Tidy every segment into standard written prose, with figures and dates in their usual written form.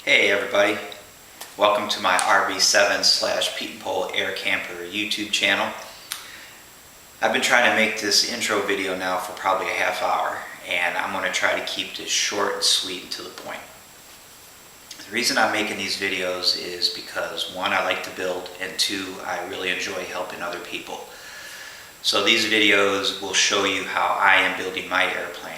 Hey everybody, welcome to my RV7 / Pete and Pole Air Camper YouTube channel. I've been trying to make this intro video now for probably a half hour, and I'm going to try to keep this short and sweet and to the point. The reason I'm making these videos is because one, I like to build, and two, I really enjoy helping other people. So these videos will show you how I am building my airplane.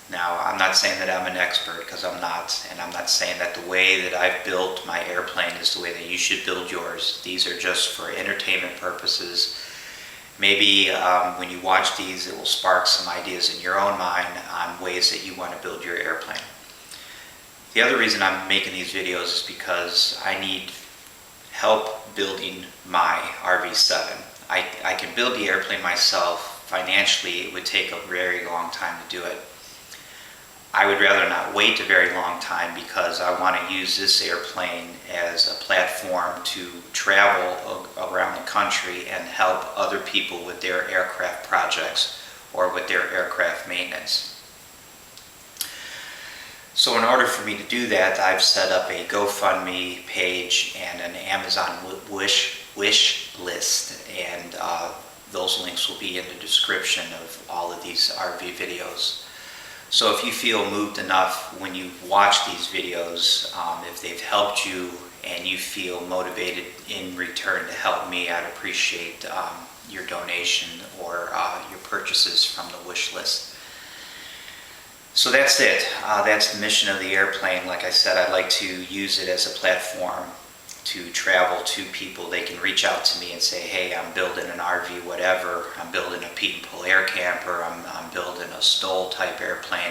Now, I'm not saying that I'm an expert, because I'm not, and I'm not saying that the way that I've built my airplane is the way that you should build yours. These are just for entertainment purposes. Maybe when you watch these, it will spark some ideas in your own mind on ways that you want to build your airplane. The other reason I'm making these videos is because I need help building my RV7. I can build the airplane myself. Financially, it would take a very long time to do it. I would rather not wait a very long time because I want to use this airplane as a platform to travel around the country and help other people with their aircraft projects or with their aircraft maintenance. So in order for me to do that, I've set up a GoFundMe page and an Amazon wish list, and those links will be in the description of all of these RV videos. So if you feel moved enough when you watch these videos, if they've helped you and you feel motivated in return to help me, I'd appreciate your donation or your purchases from the wish list. So that's it. That's the mission of the airplane. Like I said, I'd like to use it as a platform to travel to people. They can reach out to me and say, hey, I'm building an RV, whatever. I'm building a Pete and Pole air camper. I'm building a Stoll type airplane.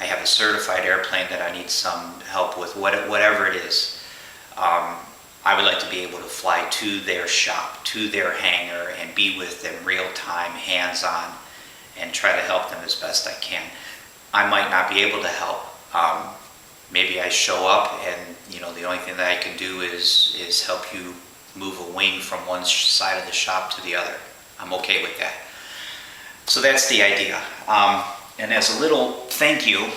I have a certified airplane that I need some help with, whatever it is. I would like to be able to fly to their shop, to their hangar, and be with them real time, hands-on, and try to help them as best I can. I might not be able to help. Maybe I show up and the only thing that I can do is help you move a wing from one side of the shop to the other. I'm okay with that. So that's the idea. And as a little thank you,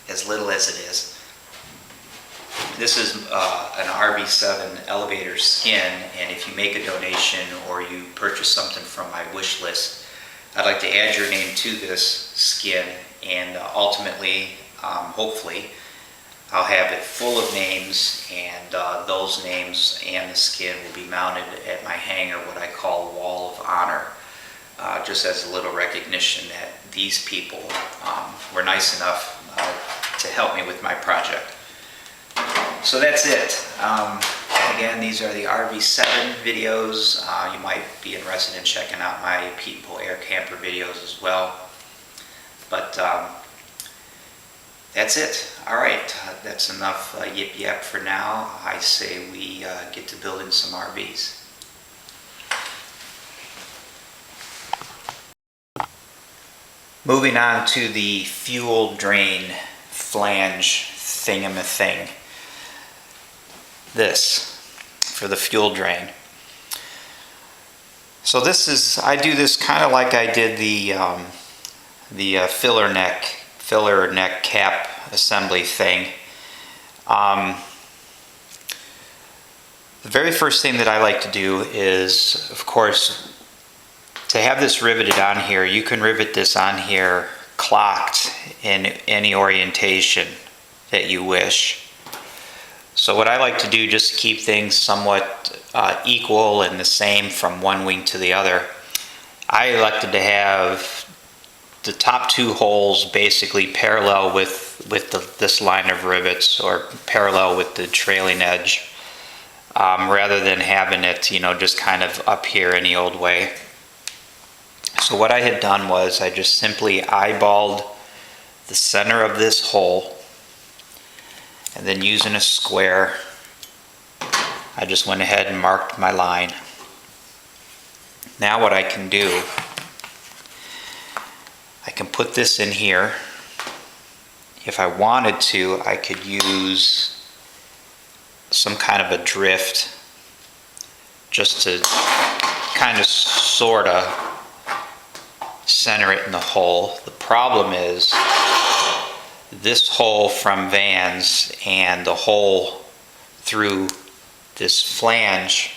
as little as it is, this is an RV7 elevator skin, and if you make a donation or you purchase something from my wish list, I'd like to add your name to this skin, and ultimately, hopefully, I'll have it full of names, and those names and the skin will be mounted at my hangar, what I call Wall of Honor, just as a little recognition that these people were nice enough to help me with my project. So that's it. Again, these are the RV7 videos. You might be interested in checking out my Pete and Pole Air Camper videos as well. But that's it. All right, that's enough yip yap for now. I say we get to building some RVs. Moving on to the fuel drain flange thingamathing. This for the fuel drain. So this is, I do this kind of like I did the filler neck cap assembly thing. The very first thing that I like to do is, of course, to have this riveted on here. You can rivet this on here clocked in any orientation that you wish. So what I like to do, just to keep things somewhat equal and the same from one wing to the other, I elected to have the top two holes basically parallel with this line of rivets, or parallel with the trailing edge, rather than having it, just kind of up here any old way. So what I had done was I just simply eyeballed the center of this hole, and then using a square, I just went ahead and marked my line. Now what I can do, I can put this in here. If I wanted to, I could use some kind of a drift just to kind of sort of center it in the hole. The problem is this hole from Vans and the hole through this flange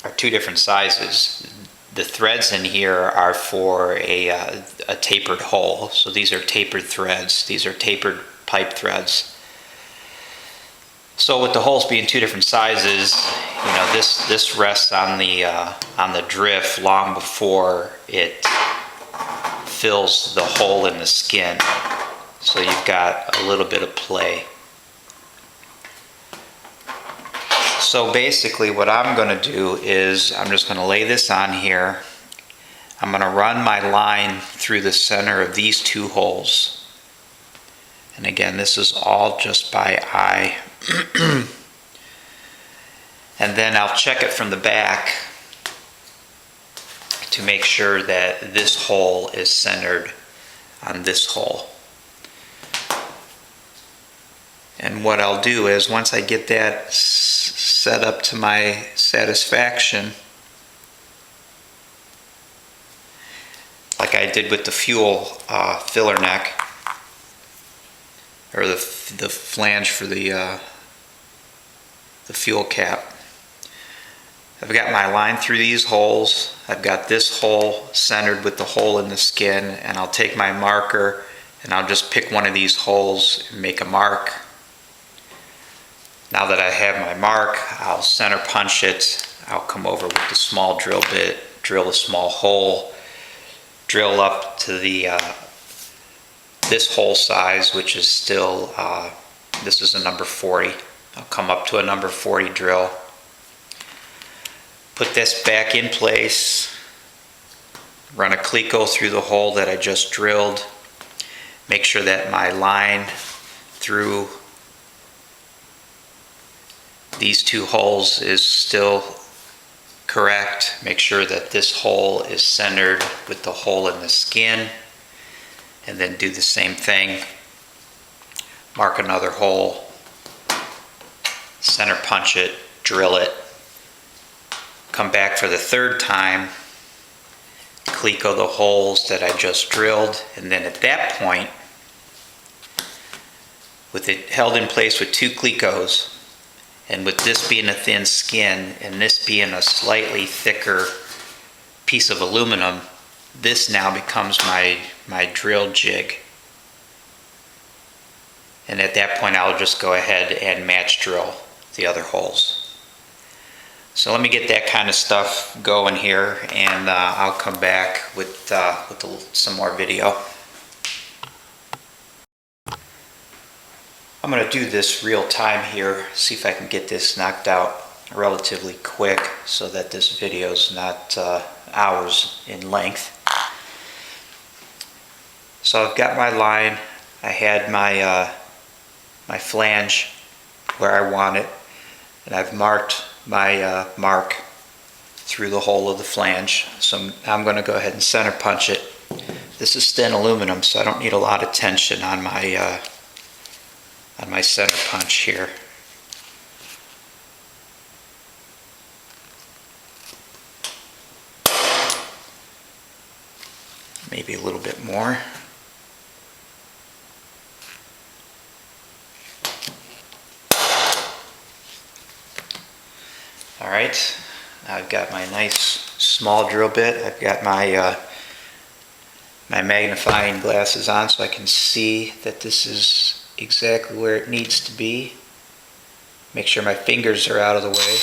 are two different sizes. The threads in here are for a tapered hole. So these are tapered threads. These are tapered pipe threads. So with the holes being two different sizes, you know, this rests on the drift long before it fills the hole in the skin. So you've got a little bit of play. So basically what I'm going to do is I'm just going to lay this on here. I'm going to run my line through the center of these two holes. And again, this is all just by eye. And then I'll check it from the back to make sure that this hole is centered on this hole. And what I'll do is, once I get that set up to my satisfaction, like I did with the fuel filler neck, or the flange for the fuel cap, I've got my line through these holes. I've got this hole centered with the hole in the skin, and I'll take my marker and I'll just pick one of these holes and make a mark. Now that I have my mark, I'll center punch it. I'll come over with the small drill bit, drill a small hole, drill up to the this hole size, which is still, this is a number 40. I'll come up to a number 40 drill. Put this back in place, run a cleco through the hole that I just drilled. Make sure that my line through these two holes is still correct. Make sure that this hole is centered with the hole in the skin, and then do the same thing. Mark another hole, center punch it, drill it, come back for the third time, cleco the holes that I just drilled, and then at that point, with it held in place with two clecos, and with this being a thin skin and this being a slightly thicker piece of aluminum, this now becomes my drill jig. And at that point I'll just go ahead and match drill the other holes. So let me get that kind of stuff going here, and I'll come back with some more video. I'm going to do this real time here, see if I can get this knocked out relatively quick so that this video is not hours in length. So I've got my line, I had my my flange where I want it, and I've marked my mark through the hole of the flange. So I'm going to go ahead and center punch it. This is thin aluminum, so I don't need a lot of tension on my center punch here. Maybe a little bit more. All right, now I've got my nice small drill bit. I've got my my magnifying glasses on so I can see that this is exactly where it needs to be. Make sure my fingers are out of the way.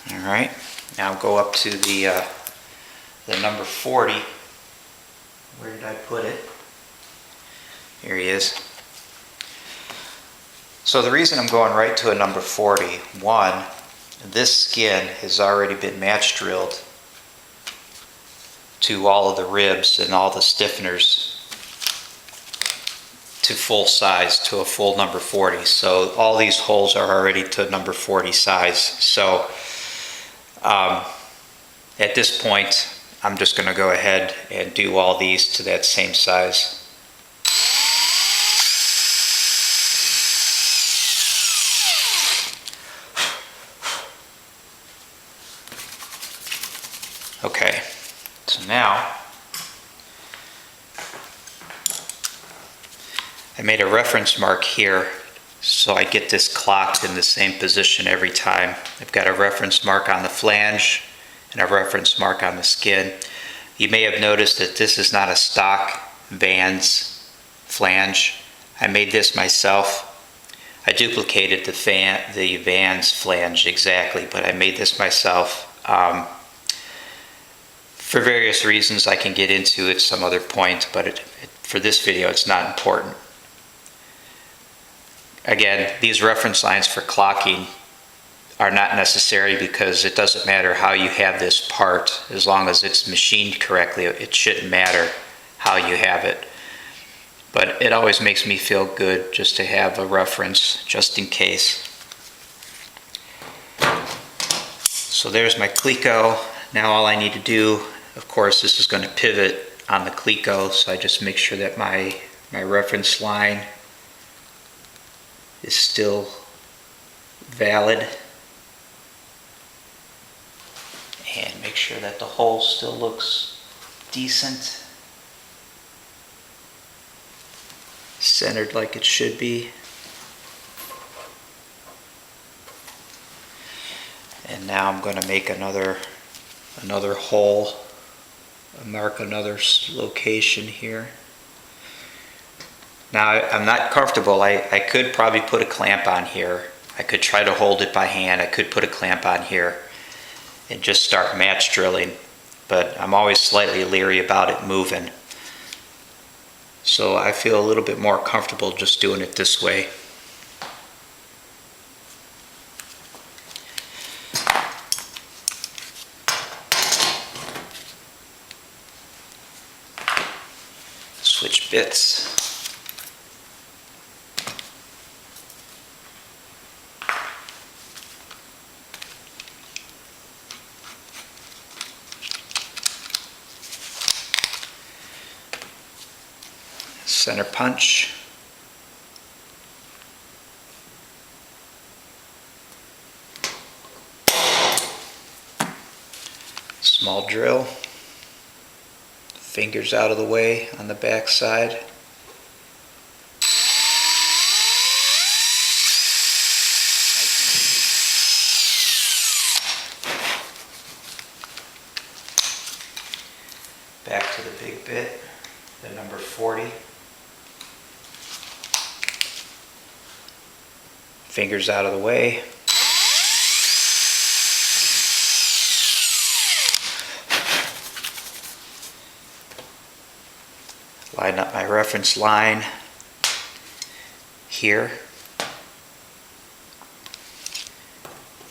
All right, now go up to the number 40. Where did I put it? Here he is. So the reason I'm going right to a number 40, one, this skin has already been match drilled to all of the ribs and all the stiffeners to full size, to a full number 40. So all these holes are already to number 40 size. So at this point, I'm just going to go ahead and do all these to that same size. Okay, so now I made a reference mark here so I get this clocked in the same position every time. I've got a reference mark on the flange and a reference mark on the skin. You may have noticed that this is not a stock Vans flange. I made this myself. I duplicated the Vans flange exactly, but I made this myself for various reasons I can get into at some other point, but for this video it's not important. Again, these reference lines for clocking are not necessary because it doesn't matter how you have this part. As long as it's machined correctly, it shouldn't matter how you have it. But it always makes me feel good just to have a reference, just in case. So there's my cleco. Now all I need to do, of course, this is going to pivot on the cleco, so I just make sure that my reference line is still valid, and make sure that the hole still looks decent, centered like it should be. And now I'm going to make another hole, mark another location here. Now I'm not comfortable. I could probably put a clamp on here. I could try to hold it by hand. I could put a clamp on here and just start match drilling, but I'm always slightly leery about it moving. So I feel a little bit more comfortable just doing it this way. Switch bits. Center punch. Small drill. Fingers out of the way on the back side. Back to the big bit, the number 40. Fingers out of the way. Line up my reference line here.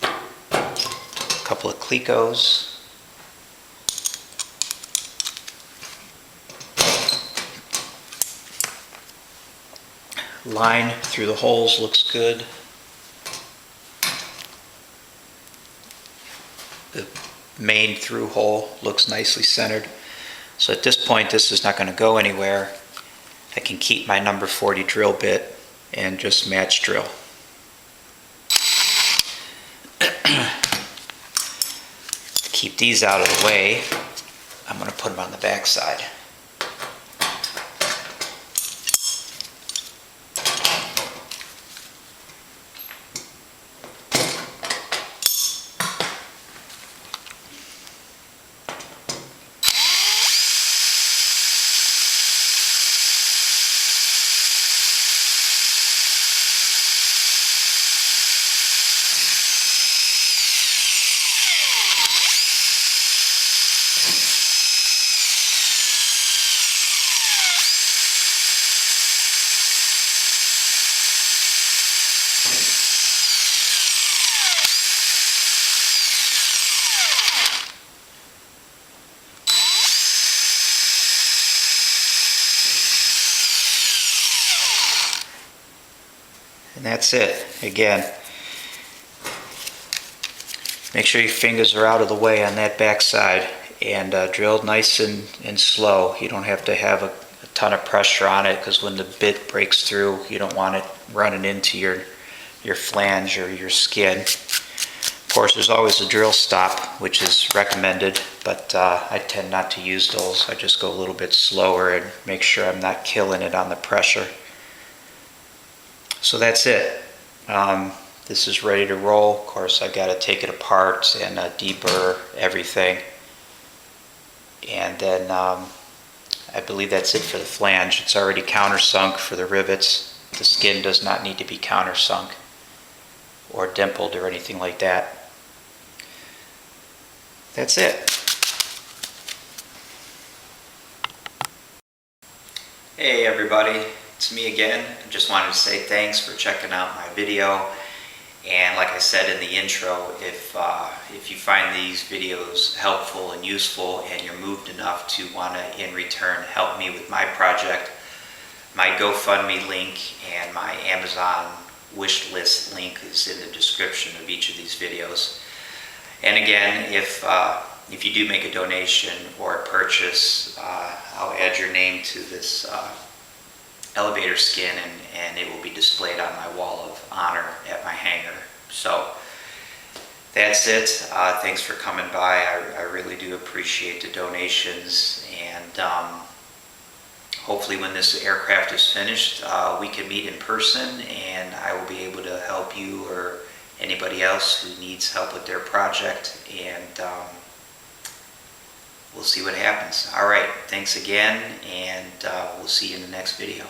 A couple of clecos. Line through the holes looks good. The main through hole looks nicely centered. So at this point, this is not going to go anywhere. I can keep my number 40 drill bit and just match drill. To keep these out of the way, I'm going to put them on the back side. And that's it. Again, make sure your fingers are out of the way on that back side, and drill nice and slow. You don't have to have a ton of pressure on it, because when the bit breaks through, you don't want it running into your flange or your skin. Of course, there's always a drill stop, which is recommended. but I tend not to use those. I just go a little bit slower and make sure I'm not killing it on the pressure. So that's it. This is ready to roll. Of course, I got to take it apart and deburr everything. And then I believe that's it for the flange. It's already countersunk for the rivets. The skin does not need to be countersunk or dimpled or anything like that. That's it. Hey everybody, it's me again. I just wanted to say thanks for checking out my video. And like I said in the intro, if you find these videos helpful and useful and you're moved enough to want to, in return, help me with my project, my GoFundMe link and my Amazon wish list link is in the description of each of these videos. And again, if you do make a donation or a purchase, I'll add your name to this elevator skin, and it will be displayed on my wall of honor at my hangar. So that's it. Thanks for coming by. I really do appreciate the donations, and hopefully when this aircraft is finished, we can meet in person and I will be able to help you or anybody else who needs help with their project, and we'll see what happens. All right, thanks again, and we'll see you in the next video.